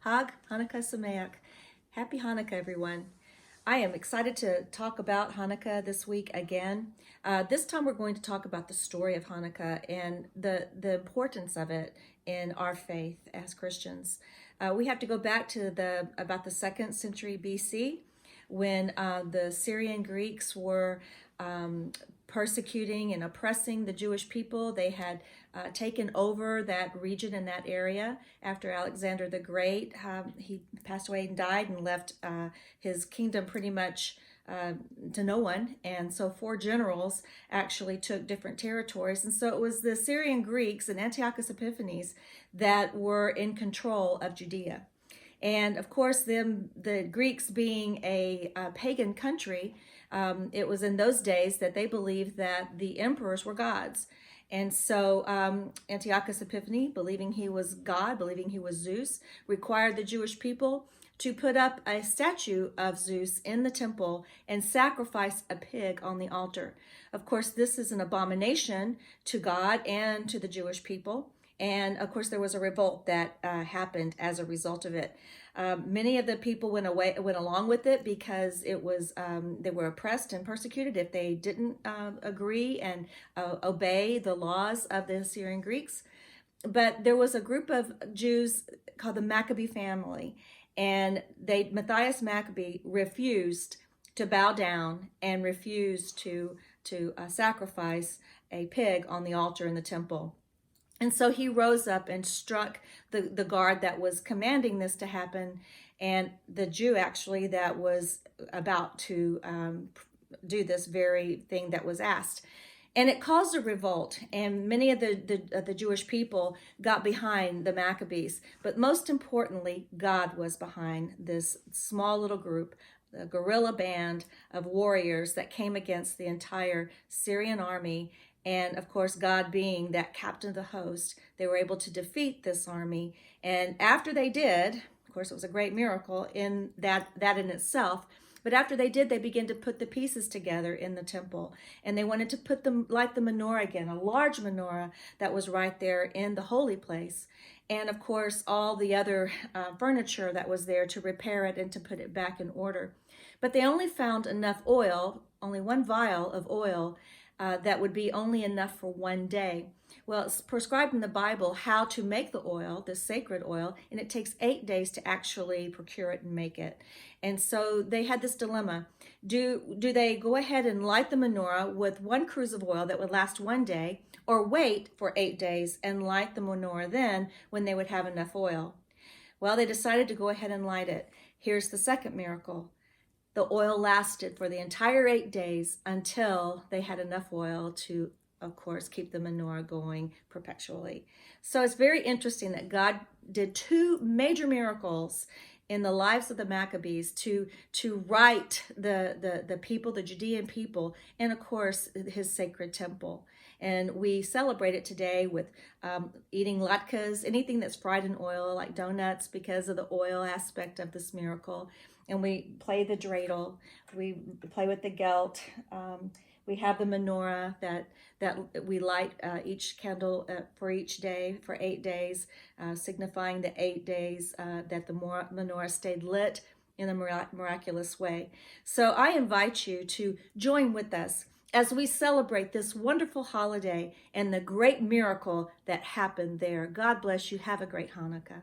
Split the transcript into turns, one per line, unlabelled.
Hag Hanukkah Sameach. Happy Hanukkah, everyone. I am excited to talk about Hanukkah this week again. This time we're going to talk about the story of Hanukkah and the importance of it in our faith as Christians. We have to go back to about the 2nd century BC when the Syrian Greeks were persecuting and oppressing the Jewish people. They had taken over that region and that area after Alexander the Great. He passed away and died and left his kingdom pretty much to no one. And so 4 generals actually took different territories. And so it was the Syrian Greeks and Antiochus Epiphanes that were in control of Judea. And of course, the Greeks being a pagan country, it was in those days that they believed that the emperors were gods. And so Antiochus Epiphanes, believing he was God, believing he was Zeus, required the Jewish people to put up a statue of Zeus in the temple and sacrifice a pig on the altar. Of course, this is an abomination to God and to the Jewish people. And of course, there was a revolt that happened as a result of it. Many of the people went along with it because it was they were oppressed and persecuted if they didn't agree and obey the laws of the Assyrian Greeks. But there was a group of Jews called the Maccabee family, and Matthias Maccabee refused to bow down and refused to sacrifice a pig on the altar in the temple. And so he rose up and struck the guard that was commanding this to happen, and the Jew actually that was about to do this very thing that was asked. And it caused a revolt, and many of the Jewish people got behind the Maccabees. But most importantly, God was behind this small little group, a guerrilla band of warriors that came against the entire Syrian army. And of course, God being that captain of the host, they were able to defeat this army. And after they did, of course, it was a great miracle in that in itself. But after they did, they began to put the pieces together in the temple. And they wanted to put them like the menorah again, a large menorah that was right there in the holy place. And of course, all the other furniture that was there to repair it and to put it back in order. But they only found enough oil, only 1 vial of oil, that would be only enough for 1 day. Well, it's prescribed in the Bible how to make the oil, the sacred oil, and it takes 8 days to actually procure it and make it. And so they had this dilemma. Do they go ahead and light the menorah with 1 cruse of oil that would last 1 day, or wait for 8 days and light the menorah then when they would have enough oil? Well, they decided to go ahead and light it. Here's the second miracle. The oil lasted for the entire 8 days until they had enough oil to, of course, keep the menorah going perpetually. So it's very interesting that God did 2 major miracles in the lives of the Maccabees to right the people, the Judean people, and of course, his sacred temple. And we celebrate it today with eating latkes, anything that's fried in oil, like donuts, because of the oil aspect of this miracle. And we play the dreidel, we play with the gelt. We have the menorah that we light each candle for each day for 8 days, signifying the 8 days that the menorah stayed lit in a miraculous way. So I invite you to join with us as we celebrate this wonderful holiday and the great miracle that happened there. God bless you. Have a great Hanukkah.